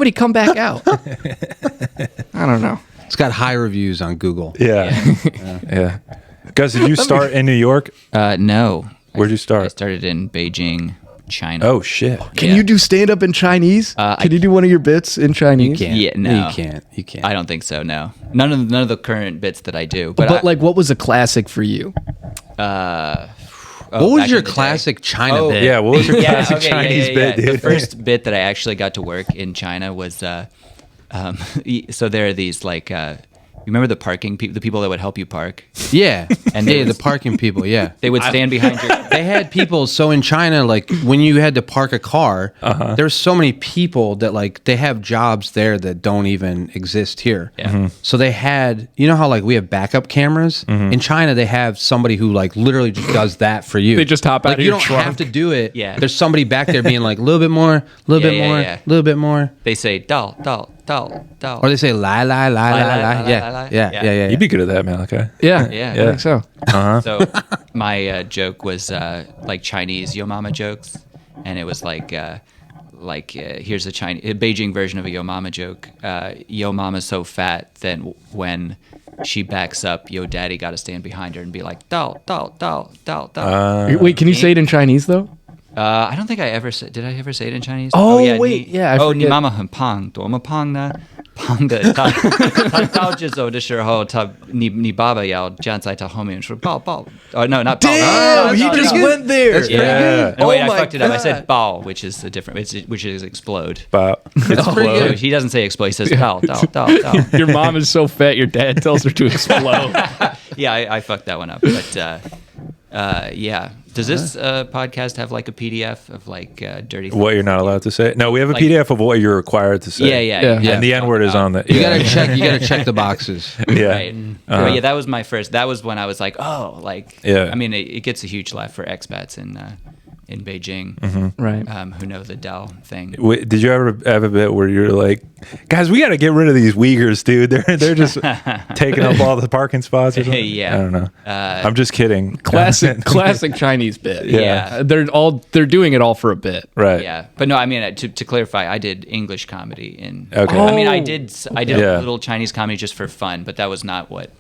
nobody come back out? I don't know. It's got high reviews on Google. Yeah. Gus, did you start in New York? No. Where'd you I start? started in Beijing, China. Oh, shit. Can you do stand-up in Chinese? Can you do one of your bits in Chinese? You can't. Yeah, no. You can't. I don't think so, no. None of the current bits that I do. But Like, what was a classic for you? What was your classic China bit? Yeah, what was your classic Chinese bit, dude? The first bit that I actually got to work in China was, so there are these, like, you remember the parking people, the people that would help you park? Yeah. And the parking people, yeah. They would stand behind your... They had people, so in China, like, when you had to park a car, there's so many people that, like, they have jobs there that don't even exist here. Yeah. So they had, you know how, like, we have backup cameras? In China, they have somebody who, like, literally just does that for you. They just hop out of you your don't trunk. have to do it. Yeah. There's somebody back there being like, a little bit more, a little bit more, a little bit more. They say, dao, dao, dao, dao. Or they say, la, la, la, la, la. Yeah. You'd be good at that, Malachi. Yeah, Yeah. I think so. So my joke was like Chinese yo mama jokes, and it was like here's a Beijing version of a yo mama joke. Yo mama's so fat that when she backs up, yo daddy got to stand behind her and be like dao dao dao dao dao. Wait, can you say it in Chinese though? I don't think I ever said. Did I ever say it in Chinese? Oh, wait, yeah, I oh， forget. 你妈妈很胖，多么胖呢？胖的，她倒着走的时候，你爸爸要站在她后面说抱抱。Oh no, not 抱。 Damn, he just went there. Yeah. No, wait, Oh I my fucked it up. I God. said bao, which is a different, which is explode. But it's So close. he doesn't say explode. He says dao, dao, dao, dao. Your mom is so fat, your dad tells her to explode. Yeah, I fucked that one up. But yeah, does this podcast have like a PDF of like dirty? What you're not allowed to say? No, we have a Like- PDF of what you're required to say. Yeah. And the N word is on the. You gotta check the boxes. Yeah. Right. But yeah, that was my first. That was when I was like, oh, like. Yeah. I mean, it gets a huge laugh for expats in Beijing, Right. who know the Dao thing. Wait, did you ever have a bit where you're like, guys, we got to get rid of these Uyghurs, dude? They're just taking up all the parking spots or something? Yeah. I don't know. I'm just kidding. Classic Chinese bit. Yeah. They're doing it all for a bit. Right. Yeah, but no, I mean to clarify, I did English comedy in. Okay. I mean, I did Yeah. a little Chinese comedy just for fun, but that was not what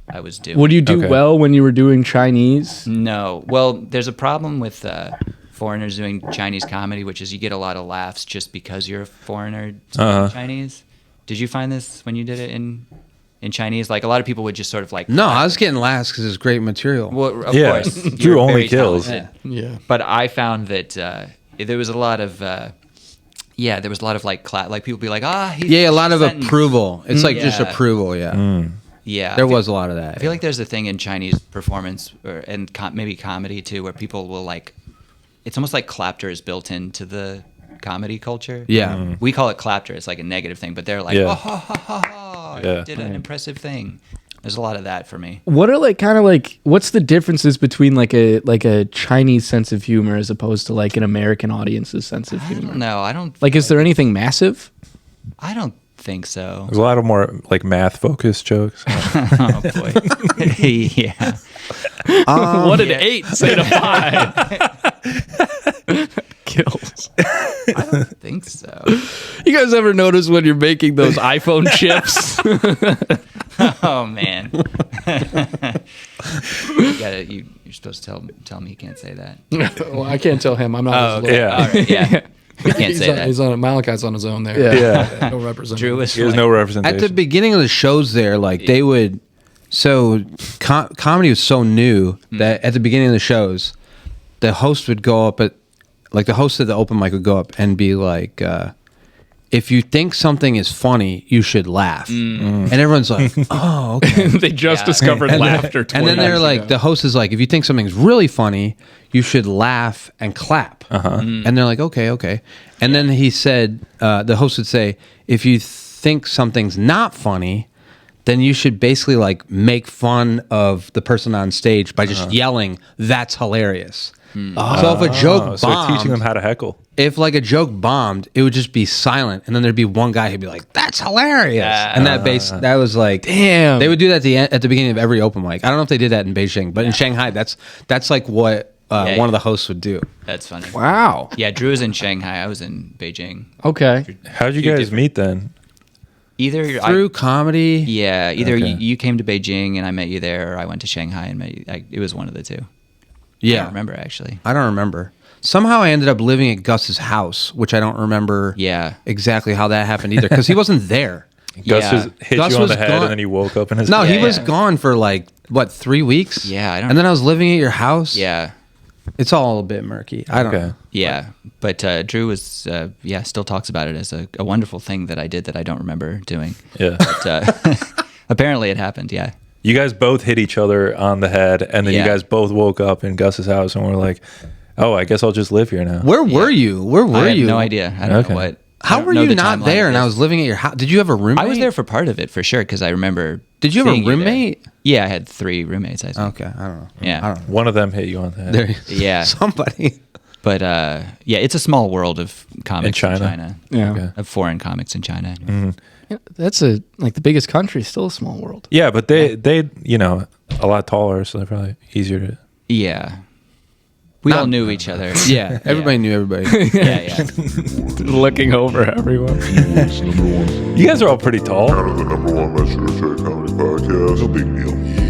I was doing. Would you do Okay. well when you were doing Chinese? No. Well, there's a problem with foreigners doing Chinese comedy, which is you get a lot of laughs just because you're a foreigner speaking Chinese. Did you find this when you did it in Chinese? Like a lot of people would just sort of like. No, I was getting laughs because it's great material. Well, of Yeah. course. Drew you're only very kills. talented. Yeah. But I found that there was a lot of. There was a lot of like people be like, he's Yeah, a lot of sentence. approval. It's like just Yeah. approval, yeah. Yeah, There was a lot of that. I feel like there's a thing in Chinese performance and maybe comedy too, where people will like. It's almost like clapter is built into the comedy culture. Yeah. We call it clapter. It's like a negative thing, but they're like, Yeah. oh, ha, ha, ha, ha, Yeah. you did an impressive thing. There's a lot of that for me. What are what's the differences between like a Chinese sense of humor as opposed to like an American audience's sense of humor? No, I don't. Like, is there anything massive? I don't think so. There's a lot of more like math focused jokes. Oh boy. Yeah. What did 8 say to 5? Kills. I don't think so. You guys ever notice when you're making those iPhone chips? Oh man. You're supposed to tell me you can't say that. Well, I can't tell him. I'm not. Okay. Yeah. All right. Yeah. You can't say that. He's on Malachi's on his own there. Yeah. No representation. Drew was There's like, no At representation. the beginning of the shows there, like they would, so comedy was so new that at the beginning of the shows, the host would go up the host of the open mic would go up and be like, if you think something is funny, you should laugh. And everyone's like, oh, okay. They just discovered laughter. And then they're like, the host is like, if you think something's really funny, you should laugh and clap. And they're like, okay. And then he said, the host would say, if you think something's not funny, then you should basically like make fun of the person on stage by just yelling, that's hilarious. So if a joke bombed, so teaching them how to heckle. if like a joke bombed, it would just be silent, and then there'd be one guy who'd be like, "That's hilarious," and that was like, damn. They would do that at the beginning of every open mic. I don't know if they did that in Beijing, but in Shanghai, that's like what Yeah, one of the hosts would do. That's funny. Wow. Yeah, Drew was in Shanghai. I was in Beijing. Okay. How'd you Few guys different- meet then? Either Through comedy. yeah, either Okay. you came to Beijing and I met you there, or I went to Shanghai and met you. It was one of the two. I Yeah. don't remember actually. I don't remember. Somehow I ended up living at Gus's house, which I don't remember Yeah. exactly how that happened either, because he wasn't there. Gus Yeah. just hit Gus you on was the head gone- and then he woke up in his No, bed. he was yeah. gone for like, what, 3 weeks? Yeah, I don't- And then I was living at your house? Yeah. It's all a bit murky. I don't know. Yeah, but Drew was still talks about it as a wonderful thing that I did that I don't remember doing. Yeah. But apparently it happened. Yeah. You guys both hit each other on the head, and then you Yeah. guys both woke up in Gus's house and were like, "Oh, I guess I'll just live here now." Where were you? Where were I have you? no idea. I don't Okay. know what. I How don't were know you the not timeline there of and I this. was living at your house? Did you have a roommate? I was there for part of it for sure because I remember. Did you have a seeing there. roommate? Yeah, I had 3 roommates. I think. Okay, I don't know. Yeah. I don't know. One of them hit you on the head. There, Yeah. somebody. But yeah, it's a small world of comics in China. Yeah. Okay. Of foreign comics in China. Yeah, that's the biggest country, still a small world. Yeah, but they a lot taller, so they're probably easier to. Yeah. We all knew each other. Yeah, everybody knew everybody. Yeah, yeah. Looking over everyone. You guys are all pretty tall. Kind of the #1 Measure Check Comedy Podcast. No big deal.